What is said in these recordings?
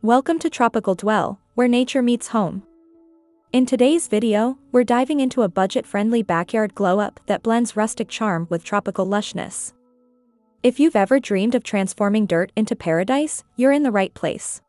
Welcome to Tropical Dwell, where nature meets home. In today's video, we're diving into a budget-friendly backyard glow-up that blends rustic charm with tropical lushness. If you've ever dreamed of transforming dirt into paradise, you're in the right place.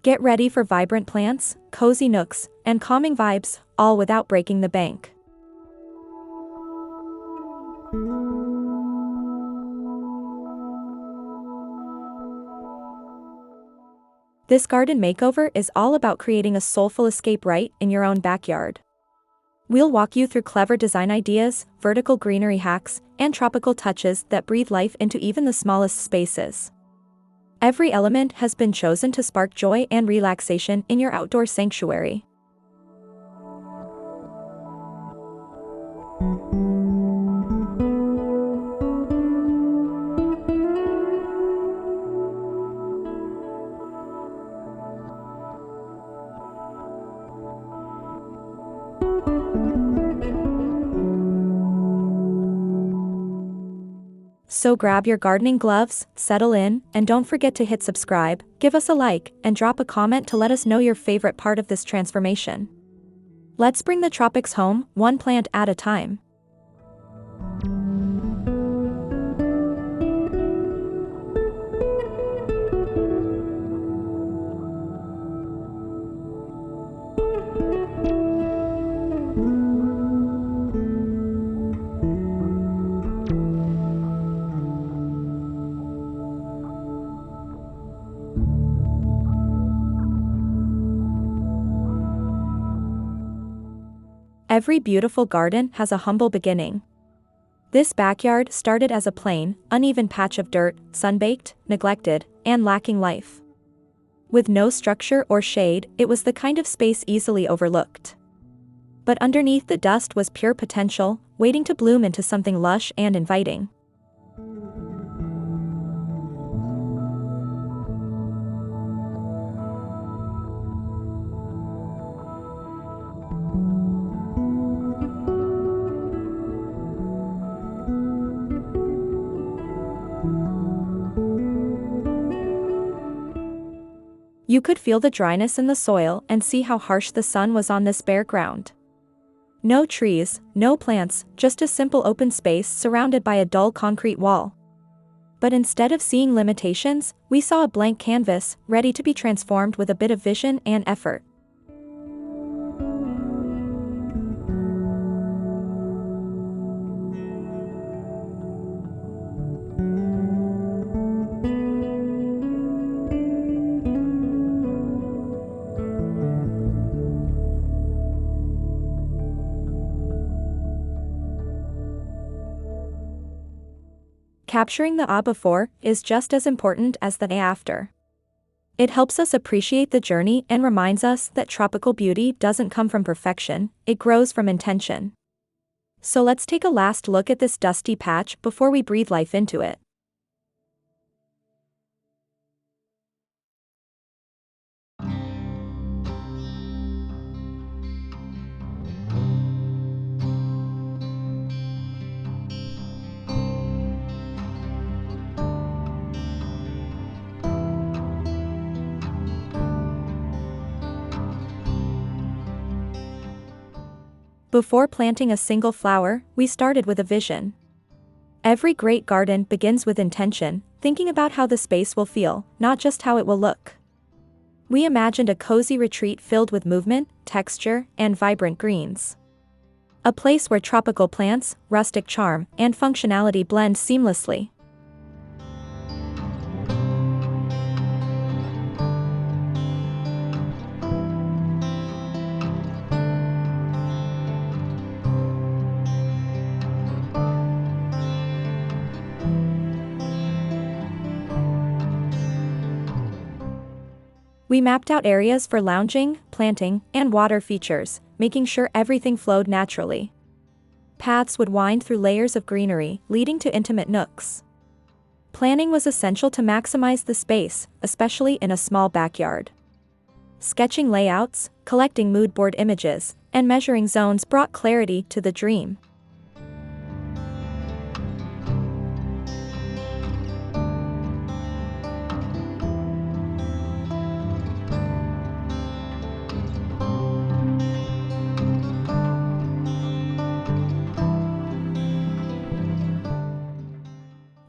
Get ready for vibrant plants, cozy nooks, and calming vibes, all without breaking the bank. This garden makeover is all about creating a soulful escape right in your own backyard. We'll walk you through clever design ideas, vertical greenery hacks, and tropical touches that breathe life into even the smallest spaces. Every element has been chosen to spark joy and relaxation in your outdoor sanctuary. So grab your gardening gloves, settle in, and don't forget to hit subscribe, give us a like, and drop a comment to let us know your favorite part of this transformation. Let's bring the tropics home, one plant at a time. Every beautiful garden has a humble beginning. This backyard started as a plain, uneven patch of dirt, sunbaked, neglected, and lacking life. With no structure or shade, it was the kind of space easily overlooked. But underneath the dust was pure potential, waiting to bloom into something lush and inviting. You could feel the dryness in the soil and see how harsh the sun was on this bare ground. No trees, no plants, just a simple open space surrounded by a dull concrete wall. But instead of seeing limitations, we saw a blank canvas, ready to be transformed with a bit of vision and effort. Capturing the before is just as important as the after. It helps us appreciate the journey and reminds us that tropical beauty doesn't come from perfection, it grows from intention. So let's take a last look at this dusty patch before we breathe life into it. Before planting a single flower, we started with a vision. Every great garden begins with intention, thinking about how the space will feel, not just how it will look. We imagined a cozy retreat filled with movement, texture, and vibrant greens. A place where tropical plants, rustic charm, and functionality blend seamlessly. We mapped out areas for lounging, planting, and water features, making sure everything flowed naturally. Paths would wind through layers of greenery, leading to intimate nooks. Planning was essential to maximize the space, especially in a small backyard. Sketching layouts, collecting mood board images, and measuring zones brought clarity to the dream.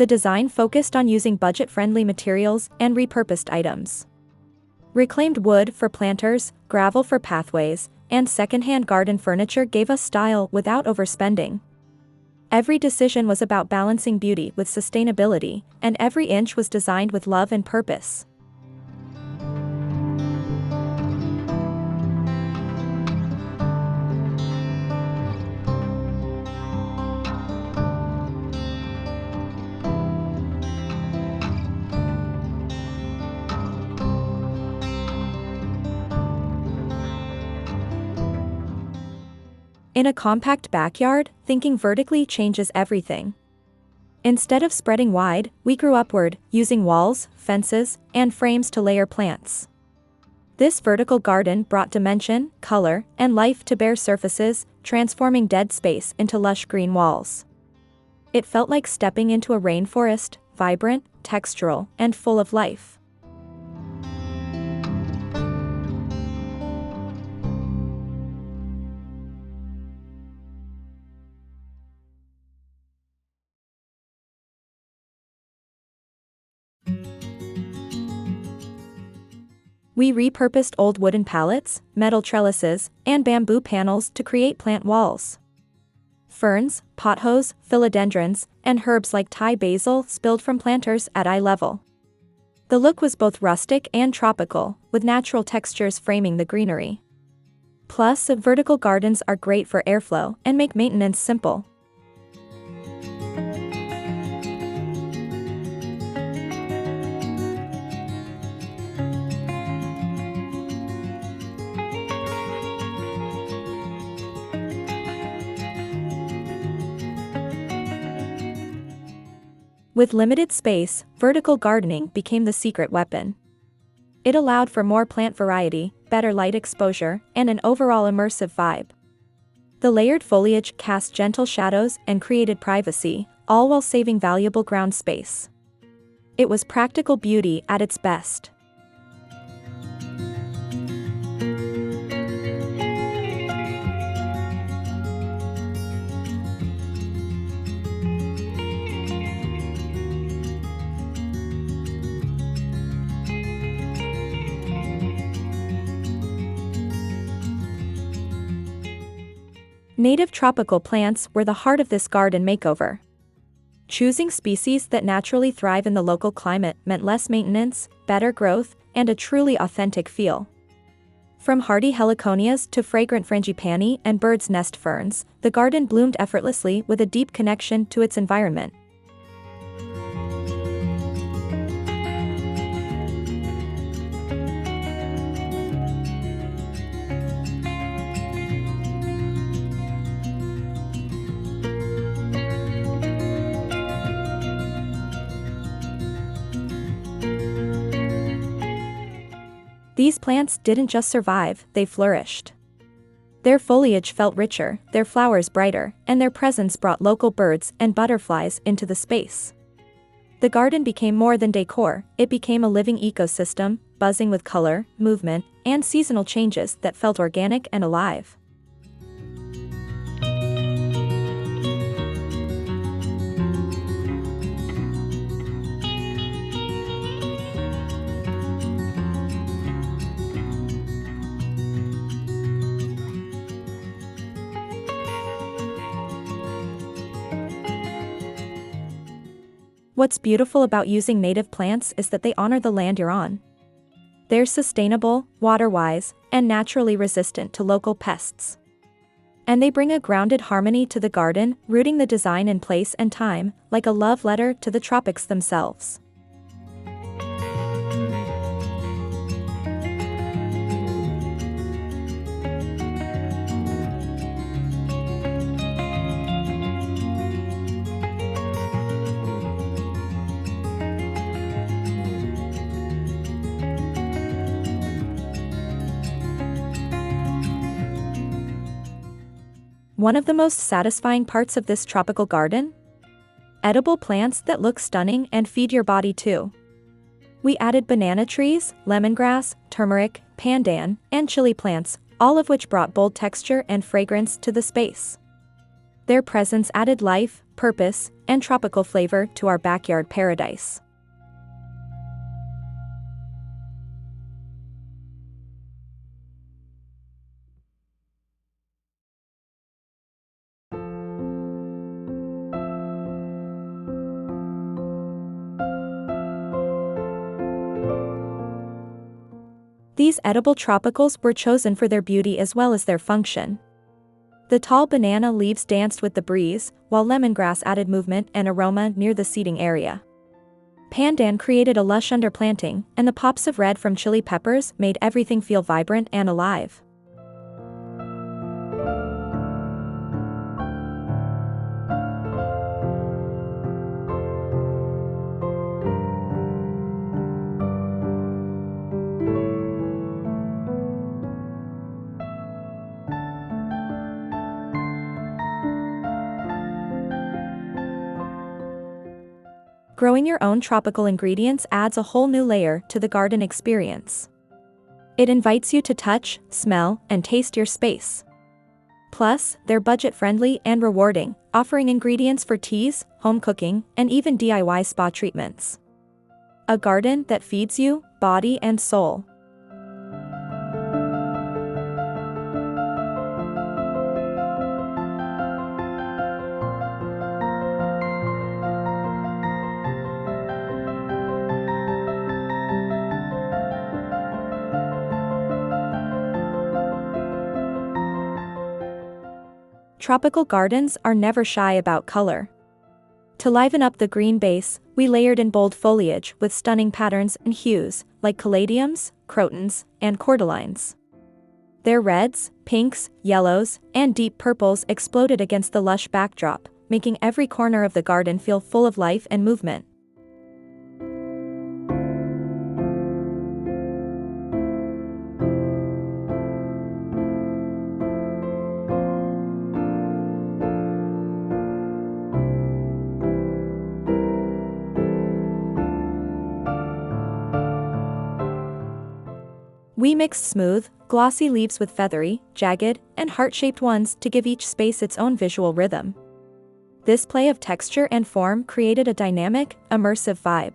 The design focused on using budget-friendly materials and repurposed items. Reclaimed wood for planters, gravel for pathways, and secondhand garden furniture gave us style without overspending. Every decision was about balancing beauty with sustainability, and every inch was designed with love and purpose. In a compact backyard, thinking vertically changes everything. Instead of spreading wide, we grew upward, using walls, fences, and frames to layer plants. This vertical garden brought dimension, color, and life to bare surfaces, transforming dead space into lush green walls. It felt like stepping into a rainforest, vibrant, textural, and full of life. We repurposed old wooden pallets, metal trellises, and bamboo panels to create plant walls. Ferns, pothos, philodendrons, and herbs like Thai basil spilled from planters at eye level. The look was both rustic and tropical, with natural textures framing the greenery. Plus, vertical gardens are great for airflow and make maintenance simple. With limited space, vertical gardening became the secret weapon. It allowed for more plant variety, better light exposure, and an overall immersive vibe. The layered foliage cast gentle shadows and created privacy, all while saving valuable ground space. It was practical beauty at its best. Native tropical plants were the heart of this garden makeover. Choosing species that naturally thrive in the local climate meant less maintenance, better growth, and a truly authentic feel. From hardy heliconias to fragrant frangipani and bird's nest ferns, the garden bloomed effortlessly with a deep connection to its environment. These plants didn't just survive, they flourished. Their foliage felt richer, their flowers brighter, and their presence brought local birds and butterflies into the space. The garden became more than decor, it became a living ecosystem, buzzing with color, movement, and seasonal changes that felt organic and alive. What's beautiful about using native plants is that they honor the land you're on. They're sustainable, water-wise, and naturally resistant to local pests. And they bring a grounded harmony to the garden, rooting the design in place and time, like a love letter to the tropics themselves. One of the most satisfying parts of this tropical garden? Edible plants that look stunning and feed your body too. We added banana trees, lemongrass, turmeric, pandan, and chili plants, all of which brought bold texture and fragrance to the space. Their presence added life, purpose, and tropical flavor to our backyard paradise. These edible tropicals were chosen for their beauty as well as their function. The tall banana leaves danced with the breeze, while lemongrass added movement and aroma near the seating area. Pandan created a lush underplanting, and the pops of red from chili peppers made everything feel vibrant and alive. Growing your own tropical ingredients adds a whole new layer to the garden experience. It invites you to touch, smell, and taste your space. Plus, they're budget-friendly and rewarding, offering ingredients for teas, home cooking, and even DIY spa treatments. A garden that feeds you, body and soul. Tropical gardens are never shy about color. To liven up the green base, we layered in bold foliage with stunning patterns and hues, like caladiums, crotons, and cordylines. Their reds, pinks, yellows, and deep purples exploded against the lush backdrop, making every corner of the garden feel full of life and movement. We mixed smooth, glossy leaves with feathery, jagged, and heart-shaped ones to give each space its own visual rhythm. This play of texture and form created a dynamic, immersive vibe.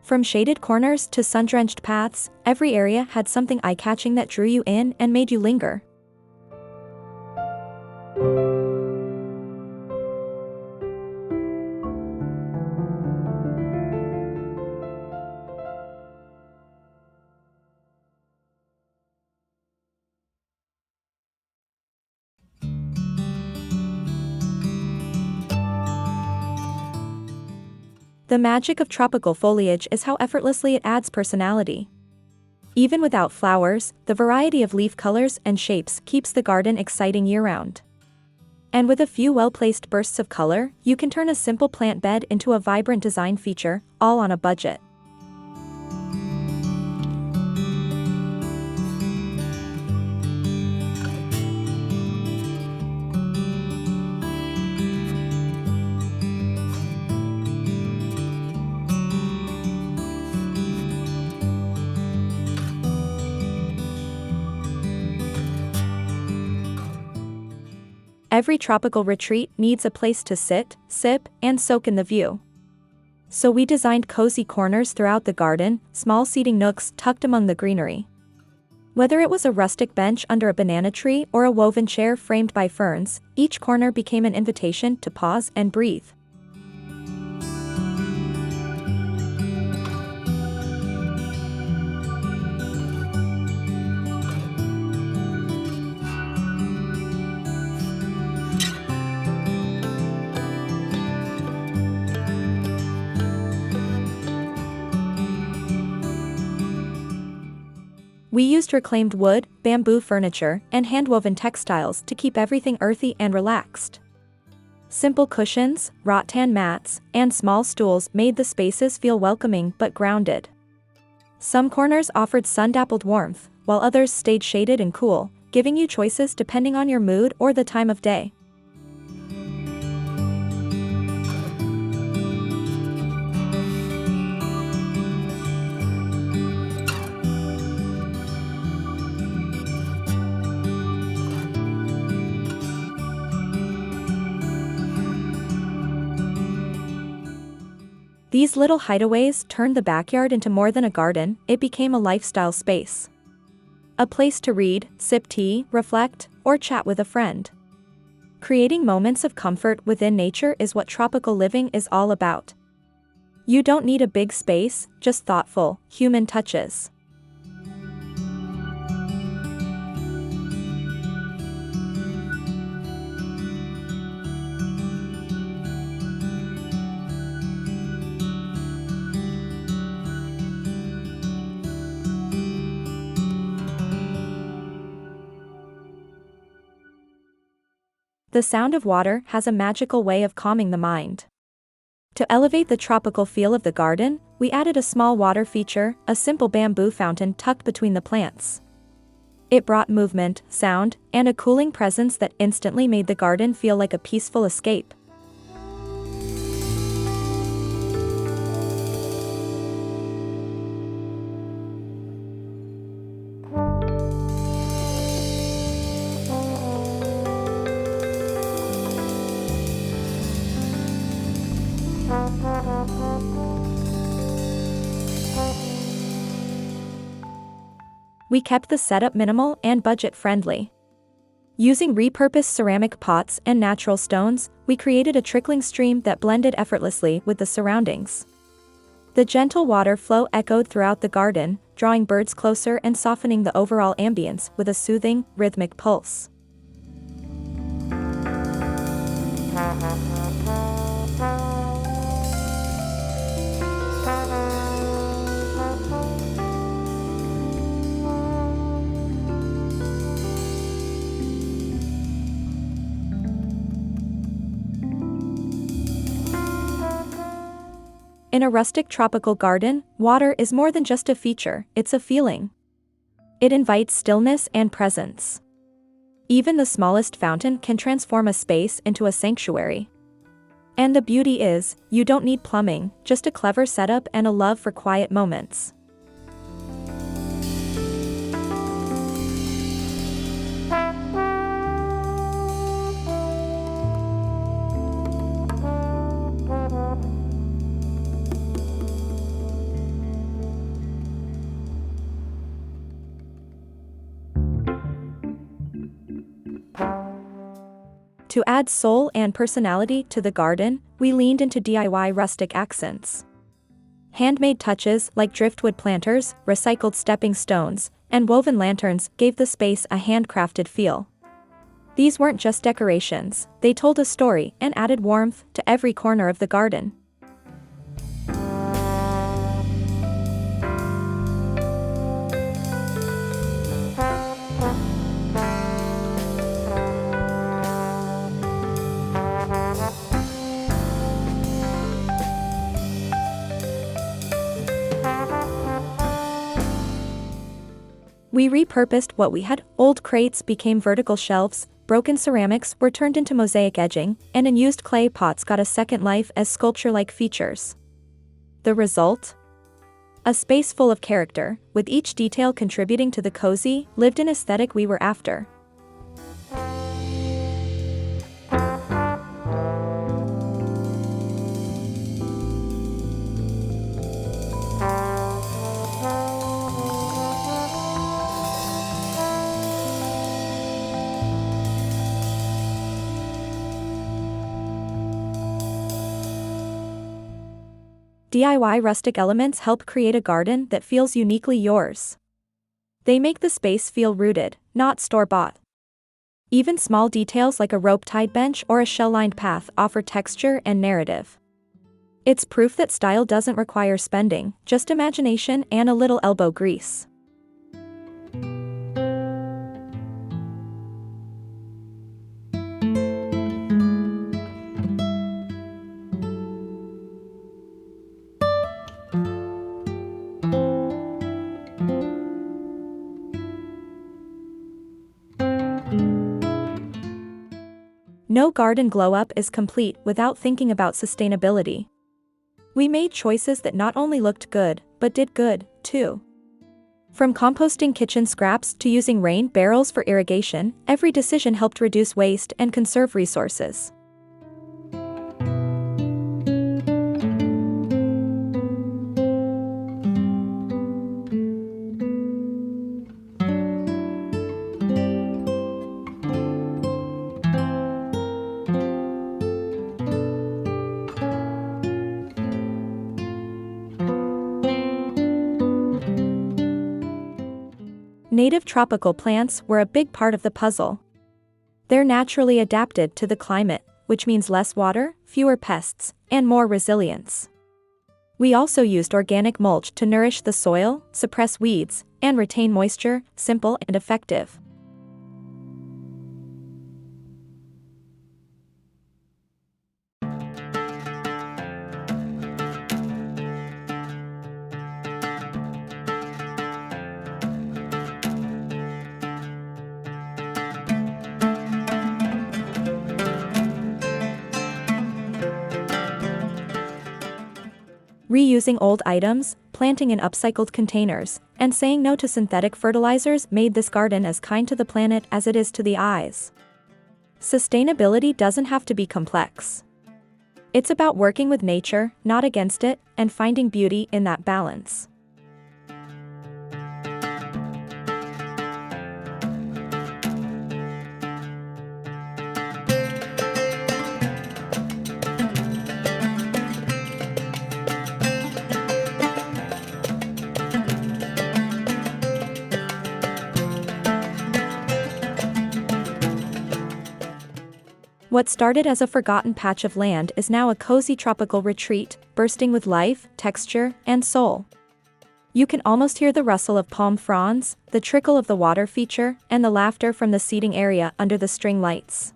From shaded corners to sun-drenched paths, every area had something eye-catching that drew you in and made you linger. The magic of tropical foliage is how effortlessly it adds personality. Even without flowers, the variety of leaf colors and shapes keeps the garden exciting year-round. And with a few well-placed bursts of color, you can turn a simple plant bed into a vibrant design feature, all on a budget. Every tropical retreat needs a place to sit, sip, and soak in the view. So we designed cozy corners throughout the garden, small seating nooks tucked among the greenery. Whether it was a rustic bench under a banana tree or a woven chair framed by ferns, each corner became an invitation to pause and breathe. We used reclaimed wood, bamboo furniture, and hand-woven textiles to keep everything earthy and relaxed. Simple cushions, rattan mats, and small stools made the spaces feel welcoming but grounded. Some corners offered sun-dappled warmth, while others stayed shaded and cool, giving you choices depending on your mood or the time of day. These little hideaways turned the backyard into more than a garden, it became a lifestyle space. A place to read, sip tea, reflect, or chat with a friend. Creating moments of comfort within nature is what tropical living is all about. You don't need a big space, just thoughtful, human touches. The sound of water has a magical way of calming the mind. To elevate the tropical feel of the garden, we added a small water feature, a simple bamboo fountain tucked between the plants. It brought movement, sound, and a cooling presence that instantly made the garden feel like a peaceful escape. We kept the setup minimal and budget-friendly. Using repurposed ceramic pots and natural stones, we created a trickling stream that blended effortlessly with the surroundings. The gentle water flow echoed throughout the garden, drawing birds closer and softening the overall ambience with a soothing, rhythmic pulse. In a rustic tropical garden, water is more than just a feature, it's a feeling. It invites stillness and presence. Even the smallest fountain can transform a space into a sanctuary. And the beauty is, you don't need plumbing, just a clever setup and a love for quiet moments. To add soul and personality to the garden, we leaned into DIY rustic accents. Handmade touches like driftwood planters, recycled stepping stones, and woven lanterns gave the space a handcrafted feel. These weren't just decorations, they told a story and added warmth to every corner of the garden. We repurposed what we had, old crates became vertical shelves, broken ceramics were turned into mosaic edging, and unused clay pots got a second life as sculpture-like features. The result? A space full of character, with each detail contributing to the cozy, lived-in aesthetic we were after. DIY rustic elements help create a garden that feels uniquely yours. They make the space feel rooted, not store-bought. Even small details like a rope-tied bench or a shell-lined path offer texture and narrative. It's proof that style doesn't require spending, just imagination and a little elbow grease. No garden glow-up is complete without thinking about sustainability. We made choices that not only looked good, but did good, too. From composting kitchen scraps to using rain barrels for irrigation, every decision helped reduce waste and conserve resources. Native tropical plants were a big part of the puzzle. They're naturally adapted to the climate, which means less water, fewer pests, and more resilience. We also used organic mulch to nourish the soil, suppress weeds, and retain moisture, simple and effective. Reusing old items, planting in upcycled containers, and saying no to synthetic fertilizers made this garden as kind to the planet as it is to the eyes. Sustainability doesn't have to be complex. It's about working with nature, not against it, and finding beauty in that balance. What started as a forgotten patch of land is now a cozy tropical retreat, bursting with life, texture, and soul. You can almost hear the rustle of palm fronds, the trickle of the water feature, and the laughter from the seating area under the string lights.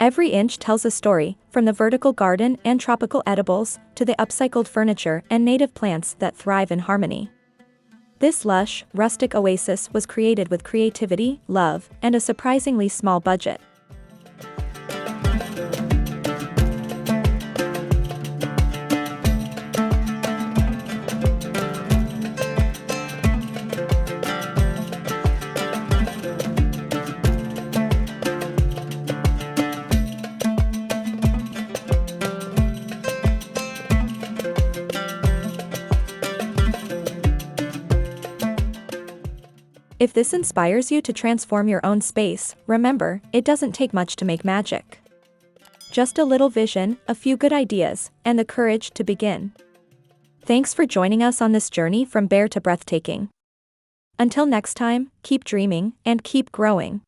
Every inch tells a story, from the vertical garden and tropical edibles, to the upcycled furniture and native plants that thrive in harmony. This lush, rustic oasis was created with creativity, love, and a surprisingly small budget. If this inspires you to transform your own space, remember, it doesn't take much to make magic. Just a little vision, a few good ideas, and the courage to begin. Thanks for joining us on this journey from bare to breathtaking. Until next time, keep dreaming and keep growing.